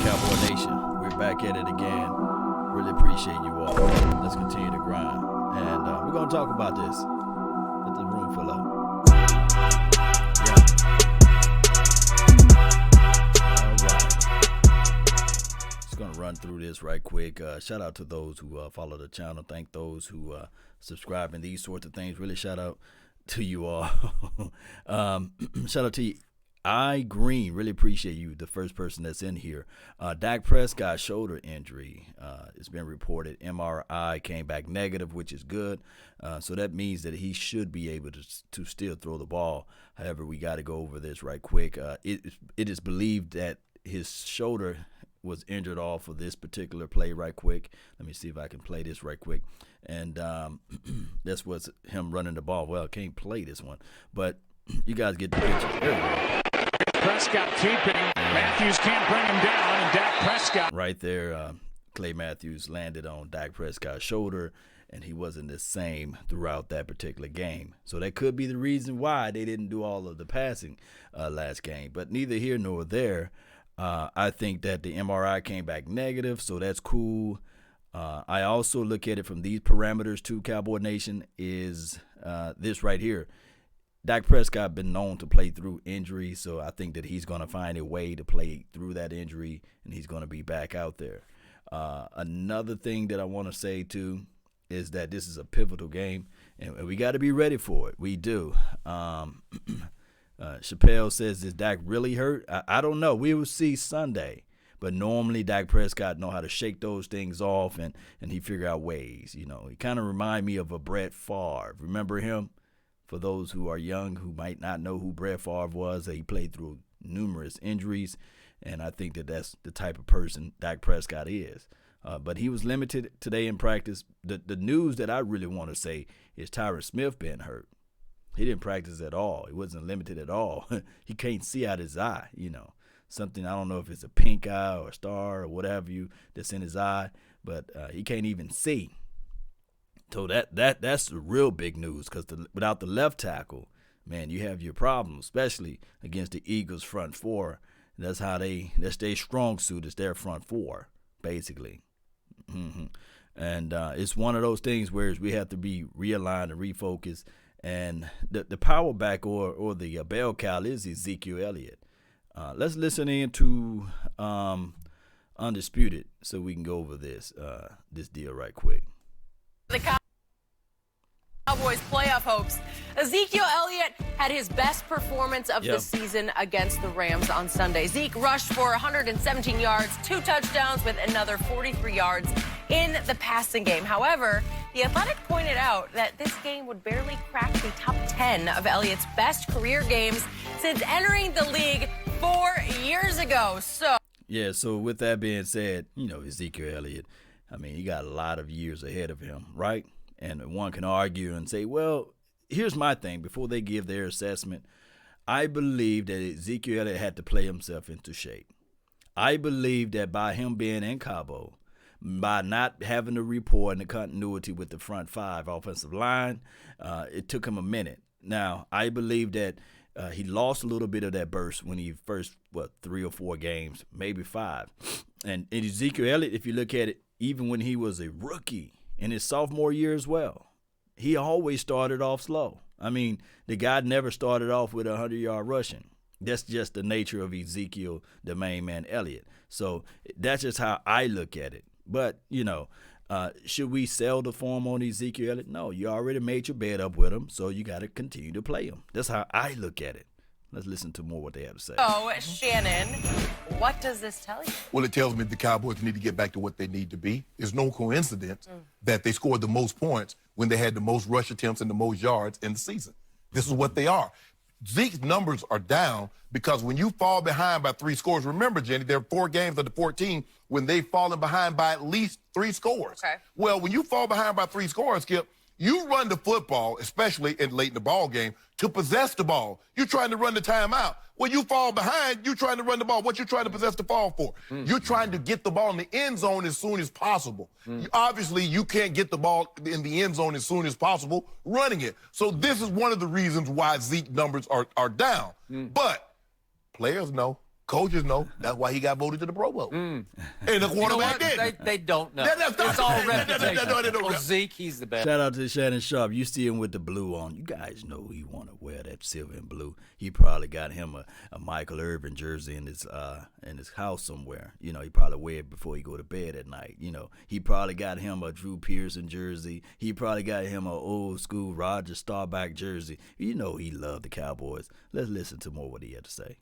Cowboy Nation? We're back at it again. Really appreciate you all. Let's continue to grind. And we're going to talk about this. Let the room fill up. Yeah. All right. Just going to run through this right quick. Shout out to those who follow the channel. Thank those who subscribe and these sorts of things. Really shout out to you all. Shout out to you. Green, really appreciate you, the first person that's in here. Dak Prescott shoulder injury. It's been reported. MRI came back negative, which is good. So that means that he should be able to still throw the ball. However, we got to go over this right quick. It is believed that his shoulder was injured off of this particular play right quick. Let me see if I can play this right quick. And this was him running the ball. Well, I can't play this one, but you guys get the picture. There we go. Prescott keeping. Matthews can't bring him down, and Dak Prescott. Right there, Clay Matthews landed on Dak Prescott's shoulder, and he wasn't the same throughout that particular game. So that could be the reason why they didn't do all of the passing last game. But neither here nor there. I think that the MRI came back negative, so that's cool. I also look at it from these parameters too, Cowboy Nation, is this right here. Dak Prescott been known to play through injury, so I think that he's going to find a way to play through that injury, and he's going to be back out there. Another thing that I want to say, too, is that this is a pivotal game, and we got to be ready for it. We do. Chappelle says, is Dak really hurt? I don't know. We will see Sunday. But normally Dak Prescott know how to shake those things off, and he figure out ways. You know, he kind of remind me of a Brett Favre. Remember him? For those who are young who might not know who Brett Favre was, he played through numerous injuries, and I think that that's the type of person Dak Prescott is. But he was limited today in practice. The news that I really want to say is Tyron Smith been hurt. He didn't practice at all. He wasn't limited at all. He can't see out his eye, you know. Something, I don't know if it's a pink eye or a star or whatever that's in his eye, but he can't even see. So that's the real big news, because without the left tackle, man, you have your problems, especially against the Eagles' front four. That's their strong suit. It's their front four, basically. Mm-hmm. And it's one of those things where we have to be realigned and refocused. And the power back or the bell cow is Ezekiel Elliott. Let's listen in to Undisputed so we can go over this deal right quick. The Cowboys' playoff hopes. Ezekiel Elliott had his best performance of the season against the Rams on Sunday. Zeke rushed for 117 yards, 2 touchdowns with another 43 yards in the passing game. However, The Athletic pointed out that this game would barely crack the top 10 of Elliott's best career games since entering the league 4 years ago. So with that being said, Ezekiel Elliott, he got a lot of years ahead of him, right? And one can argue and say, well, here's my thing. Before they give their assessment, I believe that Ezekiel Elliott had to play himself into shape. I believe that by him being in Cabo, by not having the rapport and the continuity with the front five offensive line, it took him a minute. Now, I believe that he lost a little bit of that burst when he first, 3 or 4 games, maybe 5. And Ezekiel Elliott, if you look at it, even when he was a rookie in his sophomore year as well, he always started off slow. The guy never started off with 100-yard rushing. That's just the nature of Ezekiel, the main man, Elliott. So that's just how I look at it. But, should we sell the form on Ezekiel Elliott? No, you already made your bed up with him, so you got to continue to play him. That's how I look at it. Let's listen to more what they have to say. Oh, Shannon, what does this tell you? Well, it tells me the Cowboys need to get back to what they need to be. It's no coincidence that they scored the most points when they had the most rush attempts and the most yards in the season. This is what they are. Zeke's numbers are down because when you fall behind by 3 scores, remember, Jenny, there are 4 games of the 14 when they've fallen behind by at least 3 scores. Okay. Well, when you fall behind by 3 scores, Skip, you run the football, especially late in the ball game, to possess the ball. You're trying to run the timeout. When you fall behind, you're trying to run the ball. What you trying to possess the ball for? You're trying to get the ball in the end zone as soon as possible. Obviously, you can't get the ball in the end zone as soon as possible running it. So this is one of the reasons why Zeke numbers are down. But players know. Coaches know. That's why he got voted to the Pro Bowl. And the quarterback didn't. They don't know. That's It's all reputation. They don't know. Zeke, he's the best. Shout out to Shannon Sharp. You see him with the blue on. You guys know he want to wear that silver and blue. He probably got him a Michael Irvin jersey in his house somewhere. You know, he probably wear it before he go to bed at night. You know, he probably got him a Drew Pearson jersey. He probably got him a old school Roger Staubach jersey. You know he loved the Cowboys. Let's listen to more what he had to say.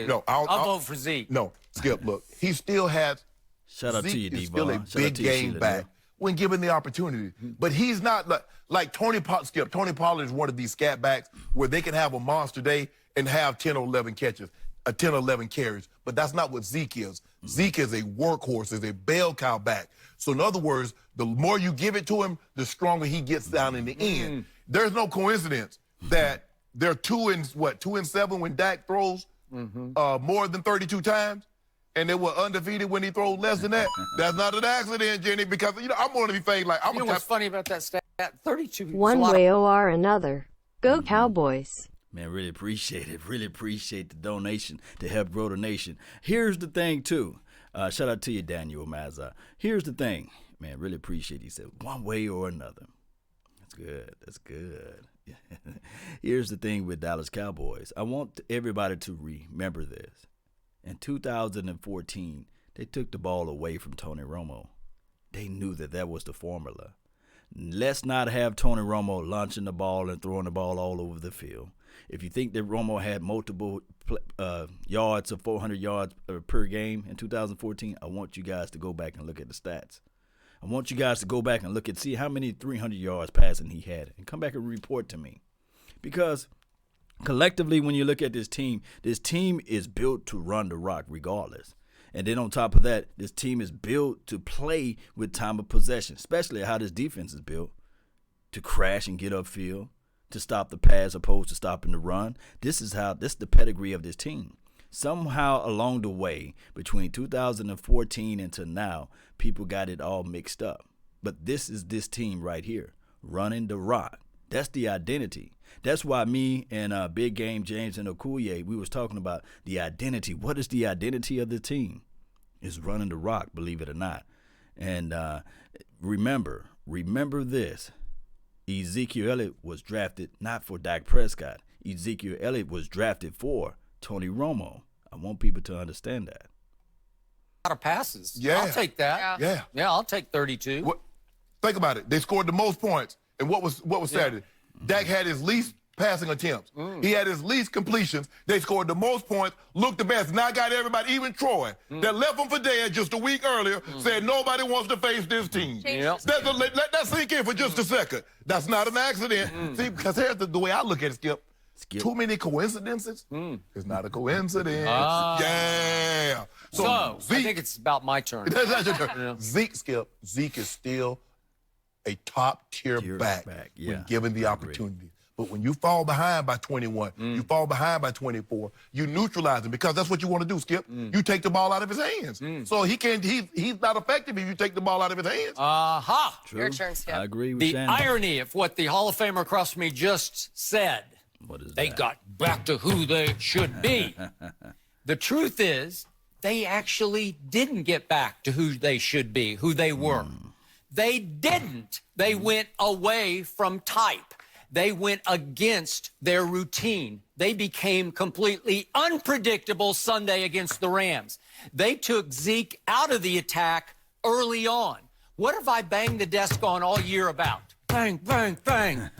No, I'll vote for Zeke. No, Skip, look, he still has. Shout out Zeke to you, is still a Devon. big game back when given the opportunity. But he's not like Tony Skip. Tony Pollard is one of these scat backs where they can have a monster day and have 10 or 11 catches, 10 or 11 carries. But that's not what Zeke is. Zeke is a workhorse, is a bell cow back. So in other words, the more you give it to him, the stronger he gets down in the end. There's no coincidence that they're 2 and 7 when Dak throws more than 32 times. And they were undefeated when he throws less than that. That's not an accident, Jenny, because, you know, I'm going to be fake like I'm You know what's funny about that stat? 32. One way or another. Go Cowboys. Man, really appreciate it. Really appreciate the donation to help grow the nation. Here's the thing, too. Shout out to you, Daniel Mazza. Here's the thing. Man, really appreciate it. He said, one way or another. That's good. That's good. Here's the thing with Dallas Cowboys. I want everybody to remember this. In 2014, they took the ball away from Tony Romo. They knew that was the formula. Let's not have Tony Romo launching the ball and throwing the ball all over the field. If you think that Romo had multiple yards of 400 yards per game in 2014, I want you guys to go back and look at the stats. I want you guys to go back and look and see how many 300 yards passing he had and come back and report to me. Because collectively, when you look at this team is built to run the rock regardless. And then on top of that, this team is built to play with time of possession, especially how this defense is built to crash and get upfield, to stop the pass opposed to stopping the run. This is the pedigree of this team. Somehow along the way, between 2014 until now, people got it all mixed up. But this is this team right here, running the rock. That's the identity. That's why me and Big Game James and Okuye, we was talking about the identity. What is the identity of the team? It's running the rock, believe it or not. And remember this. Ezekiel Elliott was drafted not for Dak Prescott. Ezekiel Elliott was drafted for Tony Romo. I want people to understand that. A lot of passes. Yeah. I'll take that. Yeah. Yeah, I'll take 32. Think about it. They scored the most points. And what was Saturday? Dak had his least passing attempts. He had his least completions. They scored the most points, looked the best. Now I got everybody, even Troy, that left him for dead just a week earlier, said nobody wants to face this team. Yep. Let that sink in for just a second. That's not an accident. See, because here's the way I look at it, Skip. Too many coincidences. It's not a coincidence. Yeah. So Zeke, I think it's about my turn. that's not your turn. Zeke, Skip. Zeke is still a top-tier back when given the opportunity. But when you fall behind by 21, you fall behind by 24, you neutralize him because that's what you want to do, Skip. You take the ball out of his hands. So he's not effective if you take the ball out of his hands. Aha. True. Your turn, Skip. I agree with The Shannon. irony of what the Hall of Famer across from me just said. What is They that? got back to who they should be. The truth is, they actually didn't get back to who they should be, who they were. They didn't. They went away from type. They went against their routine. They became completely unpredictable Sunday against the Rams. They took Zeke out of the attack early on. What have I banged the desk on all year about? Bang, bang, bang.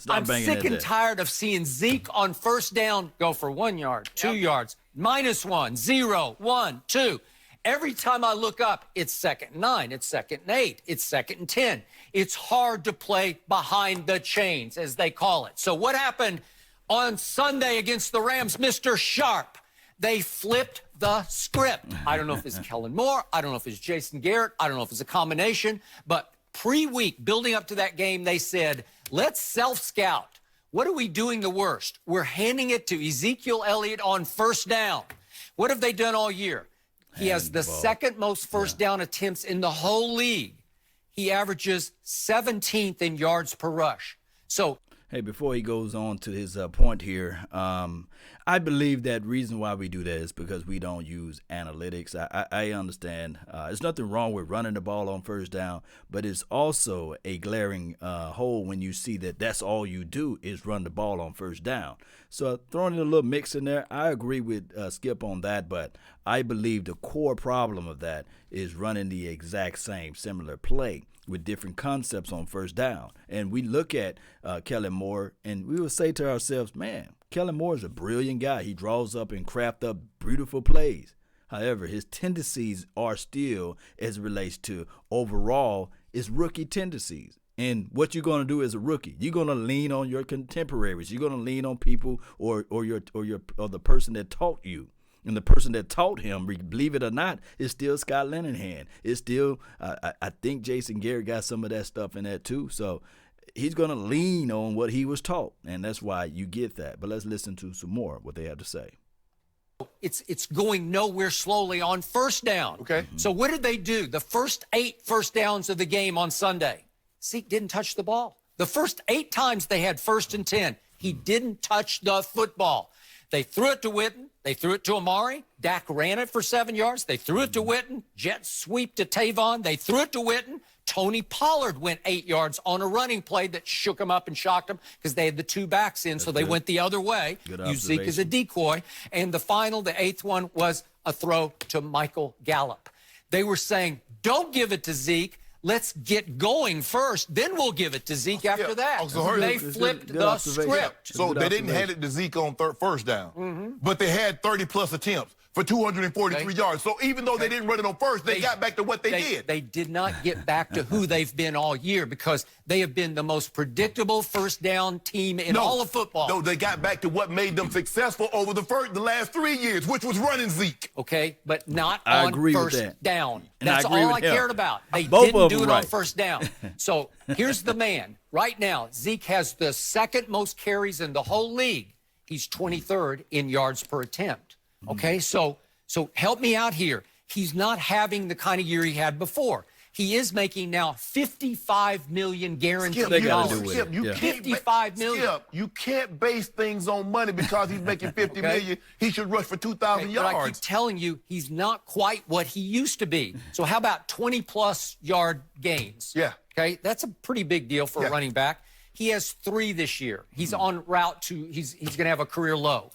I'm sick and tired of seeing Zeke on first down go for 1 yard, 2 yards, -1, 0, 1, 2. Every time I look up, it's 2nd and 9, it's 2nd and 8, it's 2nd and 10. It's hard to play behind the chains, as they call it. So what happened on Sunday against the Rams, Mr. Sharp? They flipped the script. I don't know if it's Kellen Moore. I don't know if it's Jason Garrett. I don't know if it's a combination. But pre-week, building up to that game, they said, let's self-scout. What are we doing the worst? We're handing it to Ezekiel Elliott on first down. What have they done all year? He has the second most first down attempts in the whole league. He averages 17th in yards per rush. So Hey, before he goes on to his point here, I believe that reason why we do that is because we don't use analytics. I understand. There's nothing wrong with running the ball on first down, but it's also a glaring hole when you see that that's all you do is run the ball on first down. So throwing in a little mix in there, I agree with Skip on that, but I believe the core problem of that is running the exact same similar play with different concepts on first down. And we look at Kellen Moore, and we will say to ourselves, man, Kellen Moore is a brilliant guy. He draws up and crafts up beautiful plays. However, his tendencies are still, as it relates to overall, is rookie tendencies. And what you're going to do as a rookie, you're going to lean on your contemporaries. You're going to lean on people or the person that taught you. And the person that taught him, believe it or not, is still Scott Linehan. It's still, I think Jason Garrett got some of that stuff in that too. So he's going to lean on what he was taught, and that's why you get that. But let's listen to some more what they have to say. It's going nowhere slowly on first down. Okay. So what did they do? The first 8 first downs of the game on Sunday, Zeke didn't touch the ball. The first 8 times they had 1st and 10, he didn't touch the football. They threw it to Witten. They threw it to Amari. Dak ran it for 7 yards. They threw it to Witten. Jet sweep to Tavon. They threw it to Witten. Tony Pollard went 8 yards on a running play that shook him up and shocked him because they had the 2 backs in, so they went the other way. Used Zeke as a decoy. And the 8th one, was a throw to Michael Gallup. They were saying, don't give it to Zeke. Let's get going first, then we'll give it to Zeke after that. They flipped the script. So they didn't hand it to Zeke on first down, but they had 30-plus attempts for 243 yards. So even though they didn't run it on first, they got back to what they did. They did not get back to who they've been all year because they have been the most predictable first down team in all of football. No, they got back to what made them successful over the last 3 years, which was running Zeke. Okay, but not on first down. That's all I cared about. They Both didn't do it right on first down. So here's the man. Right now, Zeke has the 2nd most carries in the whole league. He's 23rd in yards per attempt. Okay, so help me out here. He's not having the kind of year he had before. He is making now $55 million guaranteed dollars. Skip, you can't $55 million. Skip, you can't base things on money because he's making $50 million. He should rush for 2,000 yards. But I keep telling you, he's not quite what he used to be. So how about 20-plus yard gains? Yeah. Okay, that's a pretty big deal for a running back. He has 3 this year. He's on route to, he's going to have a career low.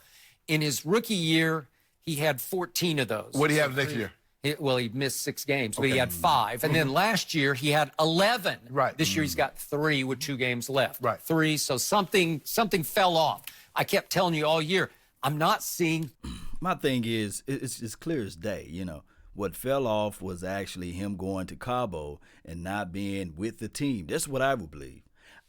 In his rookie year, he had 14 of those. What do you have next year? He missed 6 games, but he had 5. And then last year, he had 11. Right. This year, he's got 3 with 2 games left. Right. 3, so something fell off. I kept telling you all year, I'm not seeing. My thing is, it's clear as day, you know. What fell off was actually him going to Cabo and not being with the team. That's what I would believe.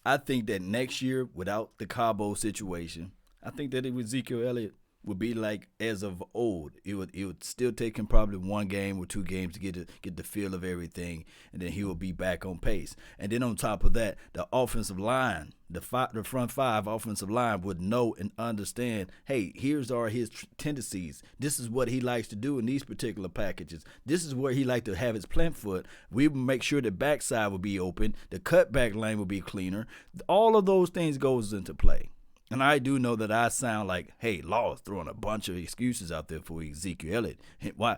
I think that next year, without the Cabo situation, I think that it was Ezekiel Elliott would be like as of old. It would still take him probably 1 game or 2 games to get the feel of everything, and then he will be back on pace. And then on top of that, the offensive line, the front 5 offensive line would know and understand, hey, here's his tendencies. This is what he likes to do in these particular packages. This is where he likes to have his plant foot. We will make sure the backside will be open. The cutback lane will be cleaner. All of those things goes into play. And I do know that I sound like, hey, Law is throwing a bunch of excuses out there for Ezekiel Elliott. Why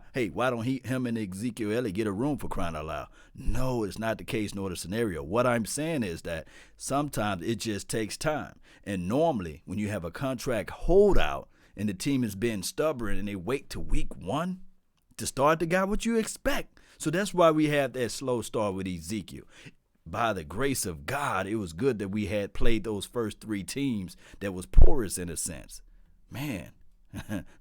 don't him and Ezekiel Elliott get a room for crying out loud? No, it's not the case nor the scenario. What I'm saying is that sometimes it just takes time. And normally when you have a contract holdout and the team is being stubborn and they wait to week 1 to start the guy, what you expect. So that's why we have that slow start with Ezekiel. By the grace of God, it was good that we had played those first 3 teams that was porous in a sense. Man,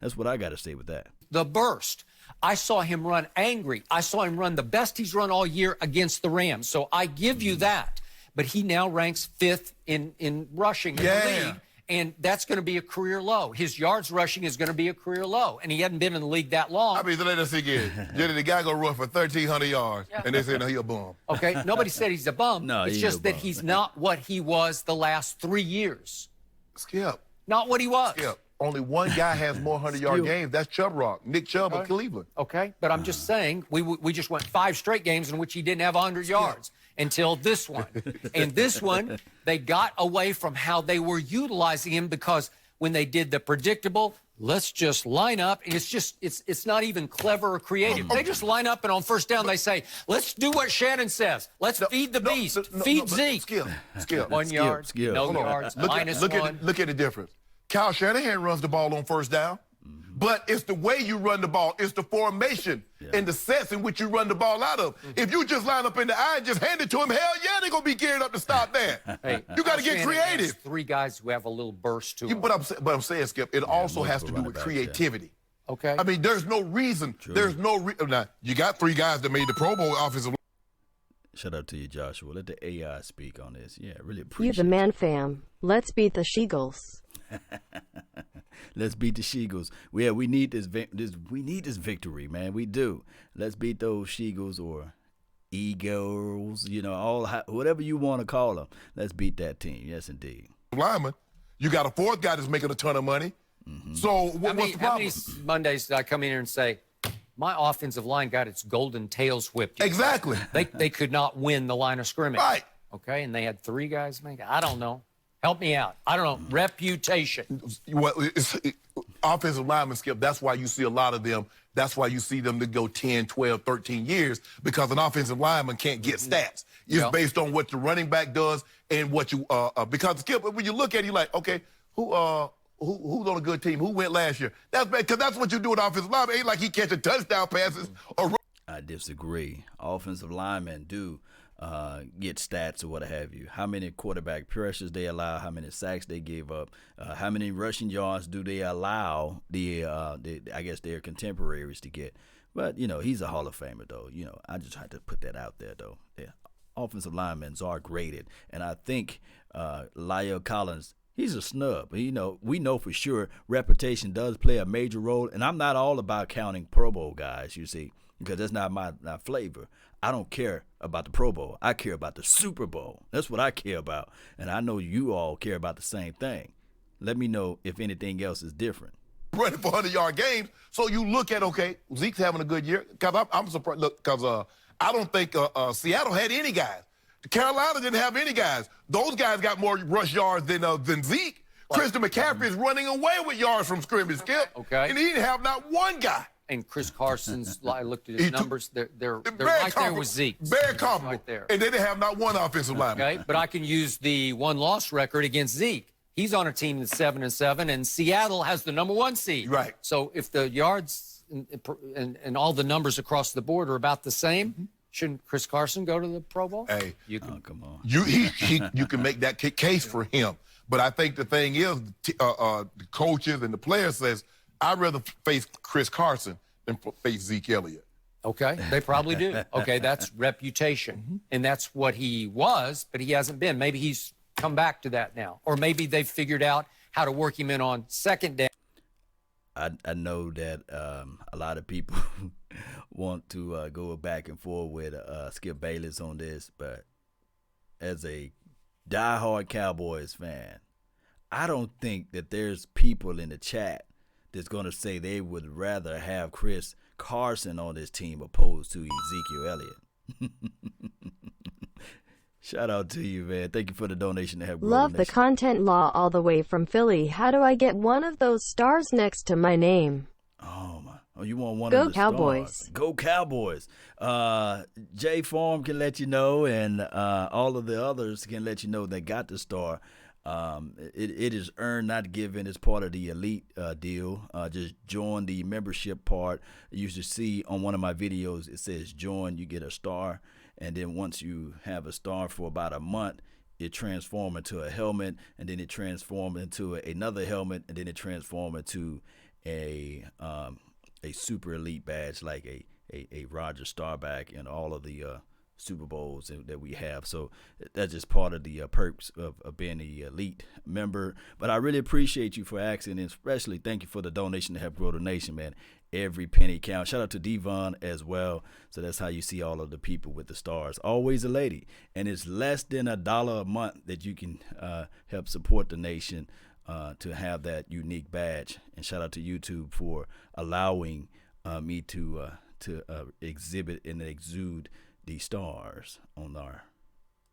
that's what I got to say with that. The burst. I saw him run angry. I saw him run the best he's run all year against the Rams. So I give you that. But he now ranks 5th in rushing in the league. And that's going to be a career low. His yards rushing is going to be a career low. And he hadn't been in the league that long. I mean, let us see again. The guy going to run for 1,300 yards, and they say, no, he's a bum. Okay, nobody said he's a bum. No, it's just that he's not what he was the last 3 years. Skip. Not what he was. Skip. Only one guy has more 100-yard games. That's Chubb Rock, Nick Chubb of Cleveland. Okay, but I'm just saying, we just went 5 straight games in which he didn't have 100 yards. until this one. And this one, they got away from how they were utilizing him because when they did the predictable, let's just line up, and it's not even clever or creative. They just line up, and on first down, they say, let's do what Shannon says. Let's feed the beast. Feed Zeke. Skip. 1 yard, no yards, -1. Look at the difference. Kyle Shanahan runs the ball on first down, but it's the way you run the ball. It's the formation and the sets in which you run the ball out of. If you just line up in the eye and just hand it to him, hell yeah, they're going to be geared up to stop that. Hey, you got to get creative. Three guys who have a little burst to them. But I'm saying, Skip, it also has to do with creativity. Okay. I mean, there's no reason. True. There's no reason. Now, you got 3 guys that made the Pro Bowl offensive. Shout out to you, Joshua. Let the AI speak on this. Yeah, really You appreciate the man, fam. Let's beat the Sheagles. Let's beat the Sheagles. Yeah, we need this victory, man. We do. Let's beat those Sheagles or Eagles, whatever you want to call them. Let's beat that team. Yes, indeed. Lineman, you got a 4th guy that's making a ton of money. So what's the problem? How many Mondays did I come in here and say, my offensive line got its golden tails whipped? Exactly. They could not win the line of scrimmage. Right. Okay, and they had 3 guys make it. I don't know. Help me out. I don't know. Reputation. Well, offensive linemen, Skip, that's why you see a lot of them. That's why you see them to go 10, 12, 13 years, because an offensive lineman can't get stats. It's based on what the running back does and what you because, Skip, when you look at it, you're like, okay, who's on a good team? Who went last year? That's because that's what you do with offensive linemen. It ain't like he catching touchdown passes or. I disagree. Offensive linemen do get stats or what have you. How many quarterback pressures they allow, how many sacks they gave up, how many rushing yards do they allow I guess their contemporaries to get. But, he's a Hall of Famer, though. I just had to put that out there, though. Yeah. Offensive linemen are graded. And I think Lyle Collins, he's a snub. We know for sure reputation does play a major role. And I'm not all about counting Pro Bowl guys, you see, because that's not my flavor. I don't care about the Pro Bowl. I care about the Super Bowl. That's what I care about. And I know you all care about the same thing. Let me know if anything else is different. Running for 100-yard games. So you look at, okay, Zeke's having a good year. Because I'm surprised. Look, because I don't think Seattle had any guys. Carolina didn't have any guys. Those guys got more rush yards than Zeke. Christian McCaffrey is running away with yards from scrimmage, Skip. Okay. And he didn't have not one guy. And Chris Carson's, I looked at his numbers, they're right there with Zeke. Very comparable. Right there. And they didn't have not one offensive lineman. Okay, but I can use the 1-loss record against Zeke. He's on a team that's 7-7, and Seattle has the number 1 seed. Right. So if the yards and all the numbers across the board are about the same, shouldn't Chris Carson go to the Pro Bowl? Hey, Come on. You can make that case for him. But I think the thing is, the coaches and the players says, I'd rather face Chris Carson than face Zeke Elliott. Okay, they probably do. Okay, that's reputation. And that's what he was, but he hasn't been. Maybe he's come back to that now. Or maybe they've figured out how to work him in on second down. I know that a lot of people want to go back and forth with Skip Bayless on this, but as a diehard Cowboys fan, I don't think that there's people in the chat that's going to say they would rather have Chris Carson on this team opposed to Ezekiel Elliott. Shout out to you, man. Thank you for the donation to help grow Love the the nation. content law all the way from Philly. How do I get one of those stars next to my name? Oh, my. Oh, you want one Go of the Cowboys. stars. Go Cowboys. J Farm can let you know, and all of the others can let you know they got the star. It is earned, not given. It's part of the elite deal. Just join the membership part. You should see on one of my videos, it says join, you get a star. And then once you have a star for about a month, it transforms into a helmet, and then it transforms into another helmet, and then it transforms into a super elite badge like a Roger Staubach and all of the Super Bowls that we have. So that's just part of the perks of being the elite member. But I really appreciate you for asking, and especially thank you for the donation to help grow the nation, man. Every penny counts. Shout out to Devon as well. So that's how you see all of the people with the stars. Always a lady. And it's less than $1 a month that you can help support the nation to have that unique badge. And shout out to YouTube for allowing me to exhibit and exude the stars on our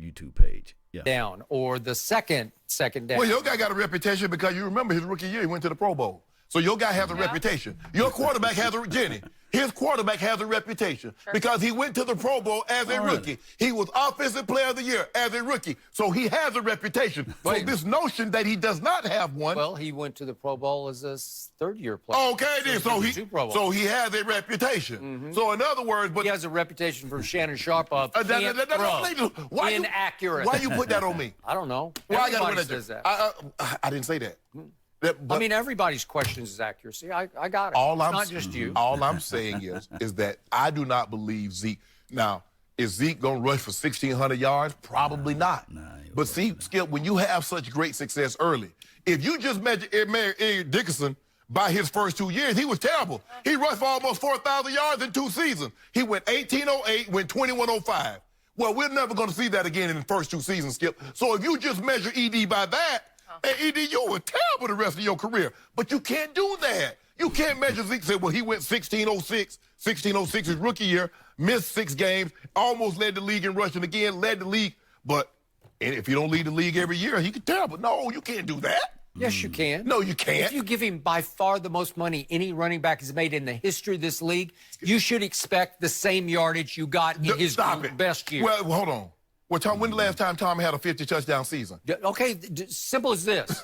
YouTube page. Yeah. Down or the second down. Well, your guy got a reputation because you remember his rookie year, he went to the Pro Bowl. So your guy has a reputation. Your quarterback has a, Jenny, his quarterback has a reputation because he went to the Pro Bowl as a rookie. He was Offensive Player of the Year as a rookie. So he has a reputation. So this notion that he does not have one. Well, he went to the Pro Bowl as a third-year player. Okay, then. So he has a reputation. So in other words, but he has a reputation for Shannon Sharp of inaccurate. Why you put that on me? I don't know. Why Everybody says that. I didn't say that. I mean, everybody's questions his accuracy. I got it. Not just you. All I'm saying is that I do not believe Zeke. Now, is Zeke going to rush for 1,600 yards? Probably not. But see, Skip, when you have such great success early, if you just measure Eric Dickerson by his first 2 years, he was terrible. He rushed for almost 4,000 yards in 2 seasons. He went 1808, went 2105. Well, we're never going to see that again in the first 2 seasons, Skip. So if you just measure ED by that, and ED, you were terrible the rest of your career. But you can't do that. You can't measure Zeke. Say, well, he went 1606. 1606 his rookie year, missed 6 games, almost led the league in rushing again, led the league. But if you don't lead the league every year, he could terrible. No, you can't do that. Yes, you can. No, you can't. If you give him by far the most money any running back has made in the history of this league, you should expect the same yardage you got in his best year. Well, hold on. Well, Tom, when the last time Tom had a 50-touchdown season? Okay, simple as this.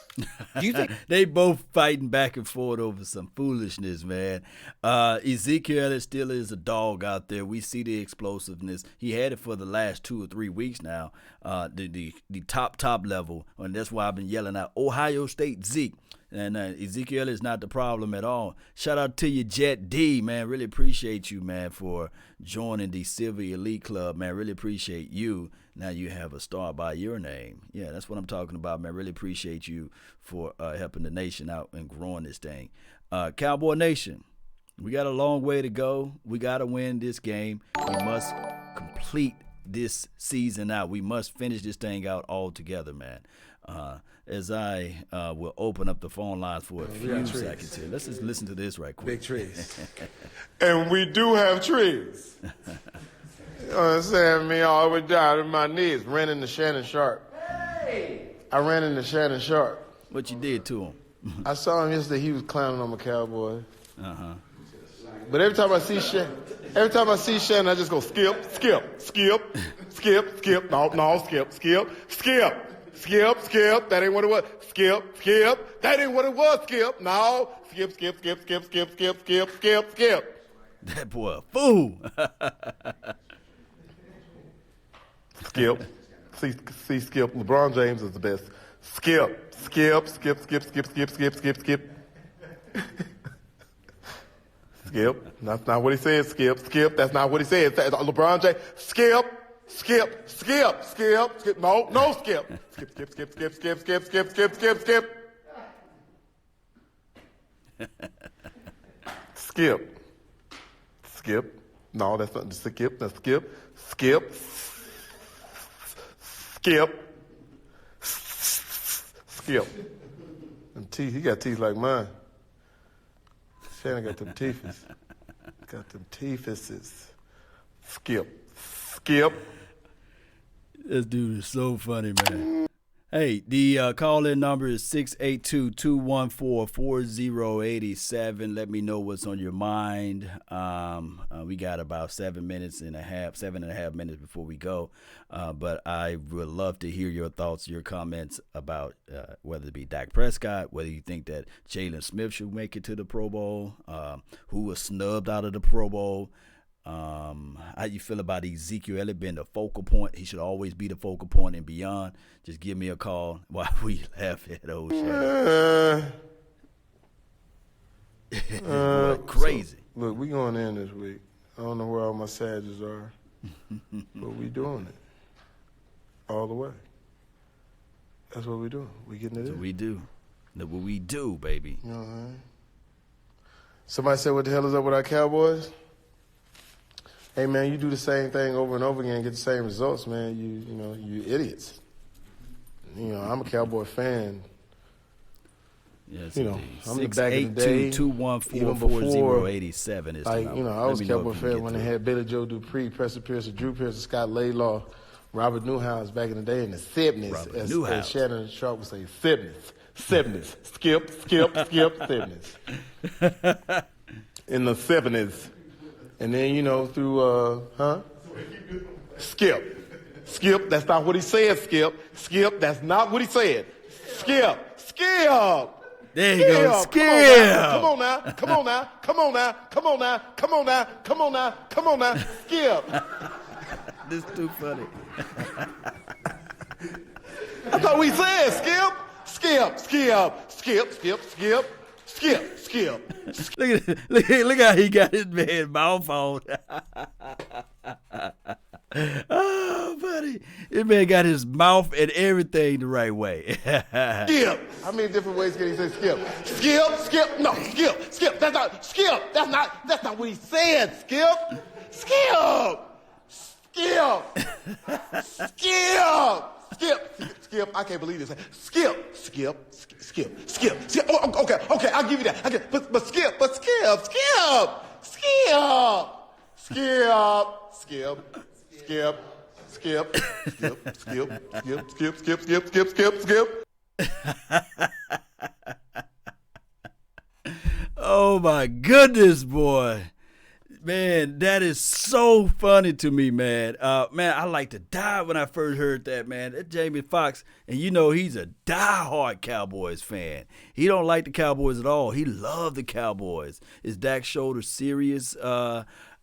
Do you think they both fighting back and forth over some foolishness, man? Ezekiel Elliott still is a dog out there. We see the explosiveness. He had it for the last 2 or 3 weeks now, the top level, and that's why I've been yelling out Ohio State Zeke. And Ezekiel is not the problem at all. Shout out to you, Jet D, man. Really appreciate you, man, for joining the Silver Elite Club, man. Really appreciate you. Now you have a star by your name. Yeah, that's what I'm talking about, man. Really appreciate you for helping the nation out and growing this thing. Cowboy Nation, we got a long way to go. We got to win this game. We must complete this season out. We must finish this thing out all together, man. As I will open up the phone lines for a few seconds here. Let's just listen to this right quick. Big trees. And we do have trees. You understand me? I was down on my knees, ran into Shannon Sharp. Hey! I ran into Shannon Sharp. What you did to him? I saw him yesterday. He was clowning on my Cowboy. But every time I see Shannon, I just go skip, skip, skip, skip, skip. No, skip, skip, skip. Skip, skip, that ain't what it was. Skip, skip, that ain't what it was. Skip, no. Skip, skip, skip, skip, skip, skip, skip, skip, skip. That boy a fool. Skip. See, Skip. LeBron James is the best. Skip, skip, skip, skip, skip, skip, skip, skip, skip. Skip. That's not what he said, Skip. Skip, that's not what he said. LeBron James, skip. Skip, skip, skip, skip. No, skip. Skip, skip, skip, skip, skip, skip, skip, skip, skip, skip. Skip. Skip. No, that's not the skip. That's skip. Skip. Skip. Skip. And teeth. He got teeth like mine. Shannon got them teethies. Got them teethies. Skip. Skip. This dude is so funny, man. Hey, the call-in number is 682-214-4087. Let me know what's on your mind. We got about 7.5 minutes before we go. But I would love to hear your thoughts, your comments about whether it be Dak Prescott, whether you think that Jalen Smith should make it to the Pro Bowl, who was snubbed out of the Pro Bowl. How you feel about Ezekiel Elliott being the focal point? He should always be the focal point and beyond. Just give me a call while we laugh at old Shannon. Crazy. So, look, we going in this week. I don't know where all my Sages are, but we doing it all the way. That's what we doing. We getting it in. We do. That's what we do, baby. You know what I mean? Somebody said, what the hell is up with our Cowboys? Hey, man, you do the same thing over and over again and get the same results, man. You idiots. I'm a Cowboy fan. Yes, I'm the back in the day. 682-214-4087 is I was a Cowboy fan when they had Billy Joe Dupree, Preston Pearson, Drew Pearson, Scott Laidlaw, Robert Newhouse back in the day in the 70s, as Shannon Sharp would say, 70s. Skip, 70s. In the 70s. And then, you know, through, Skip, that's not what he said, Skip, that's not what he said. Skip. There you go, Skip. Come on now. Skip. This is too funny. I thought we said Skip. Look how he got his man mouth on. Oh, buddy. This man got his mouth and everything the right way. Skip. How many different ways can he say skip? Skip. No, skip. That's not skip. That's not what he said. Skip. I can't believe this. Skip. Oh, okay. I'll give you that. But skip. Oh my goodness, boy. Man, that is so funny to me, man. Man, I like to die when I first heard that, man. That Jamie Foxx, and you know he's a diehard Cowboys fan. He don't like the Cowboys at all. He loved the Cowboys. Is Dak's shoulder serious?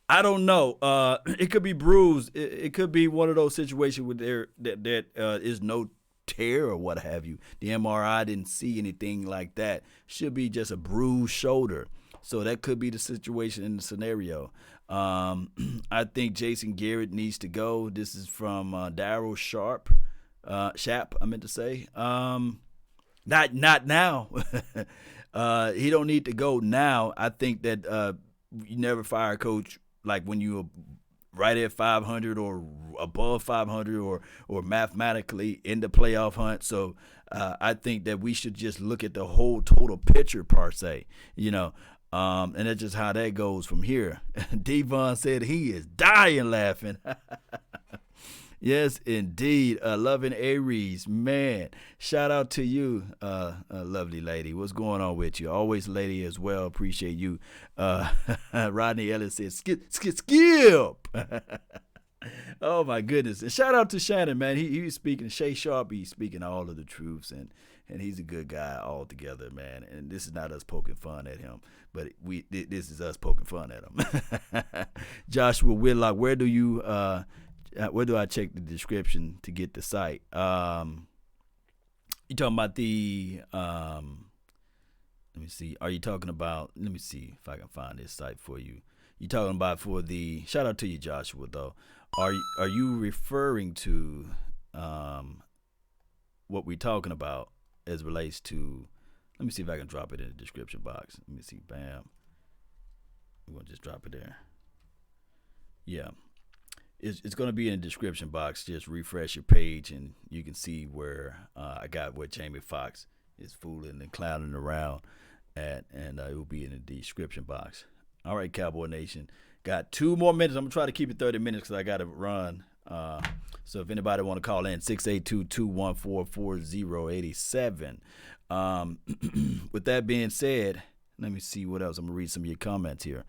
I don't know. It could be bruised. It could be one of those situations where there is no tear or what have you. The MRI didn't see anything like that. Should be just a bruised shoulder. So that could be the situation in the scenario. I think Jason Garrett needs to go. This is from Daryl Sharp. Shap, I meant to say. Not now. He don't need to go now. I think that you never fire a coach like when you're right at 500 or above 500 or mathematically in the playoff hunt. So I think that we should just look at the whole total picture per se, you know. And that's just how that goes from here. Devon said he is dying laughing. Yes, indeed. Loving Aries, man. Shout out to you, lovely lady. What's going on with you? Always lady as well. Appreciate you. Rodney Ellis said, skip. Oh, my goodness. And shout out to Shannon, man. He was speaking. Shay Sharp, he's speaking all of the truths. And he's a good guy altogether, man. And this is not us poking fun at him, but this is us poking fun at him. Joshua Whitlock, where do I check the description to get the site? You talking about the let me see. Are you talking about? Let me see if I can find this site for you. You talking about for the? Shout out to you, Joshua. Though, are you referring to what we're talking about as relates to? Let me see if I can drop it in the description box. Let me see. Bam. I'm gonna just drop it there. Yeah. It's going to be in the description box. Just refresh your page, and you can see where I got what Jamie Foxx is fooling and clowning around at, and it will be in the description box. All right, Cowboy Nation. Got 2 more minutes. I'm going to try to keep it 30 minutes because I got to run. So if anybody want to call in, 682-214-4087. With that being said, let me see what else. I'm going to read some of your comments here.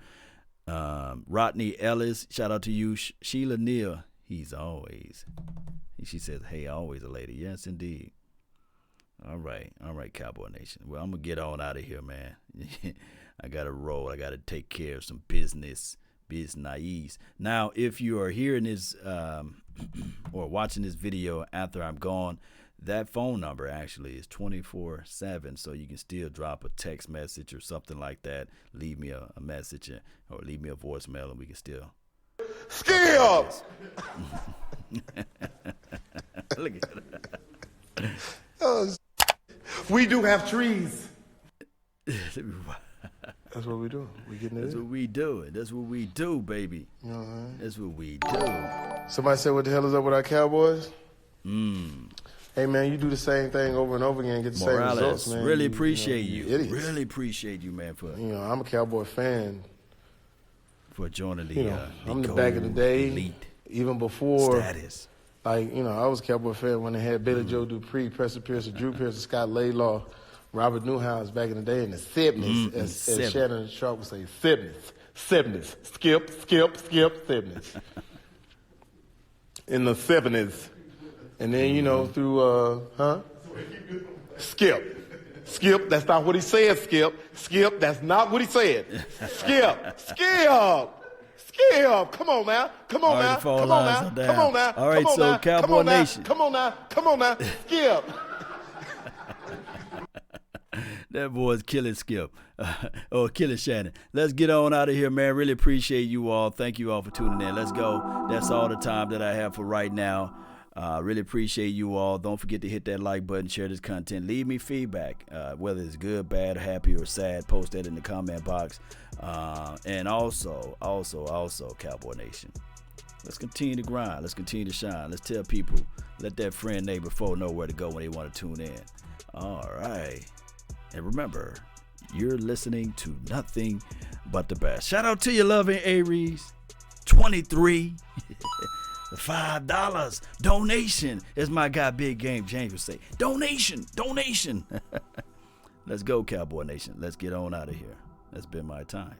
Rodney Ellis, shout out to you. Sheila Neal, she says, hey, always a lady. Yes, indeed. All right, Cowboy Nation. Well, I'm gonna get on out of here, man. I gotta roll. I gotta take care of some business. Now, if you are hearing this or watching this video after I'm gone, that phone number actually is 24/7, so you can still drop a text message or something like that. Leave me a message or leave me a voicemail, and we can still. Skip! Look at that. We do have trees. That's what we do. We getting it. That's what we do. That's what we do, baby. That's what we do. Somebody said, what the hell is up with our Cowboys? Hey, man, you do the same thing over and over again, get the same results, man. Really appreciate you. Really appreciate you, man, for I'm a Cowboy fan. For joining the I'm the back of the day, elite even before status. Like, you know, I was a Cowboy fan when they had Billy Joe Dupree, Preston Pearson, Drew Pearson, Scott Laidlaw, Robert Newhouse back in the day in the 70s, as Shannon Sharp would say, 70s. Skip, 70s. In the 70s. And then, you know, through, Skip, that's not what he said, Skip, that's not what he said. Skip. Come on now. All right, so Cowboy Nation. Come on now. Skip. That boy's killing Skip. Or killing Shannon. Let's get on out of here, man. Really appreciate you all. Thank you all for tuning in. Let's go. That's all the time that I have for right now. Really appreciate you all. Don't forget to hit that like button, share this content. Leave me feedback, whether it's good, bad, happy, or sad. Post that in the comment box. And also, Cowboy Nation, let's continue to grind. Let's continue to shine. Let's tell people, let that friend, neighbor, foe know where to go when they want to tune in. All right. And remember, you're listening to nothing but the best. Shout out to you, loving Aries 23. The $5 donation, as my guy Big Game James would say. Donation. Let's go, Cowboy Nation. Let's get on out of here. That's been my time.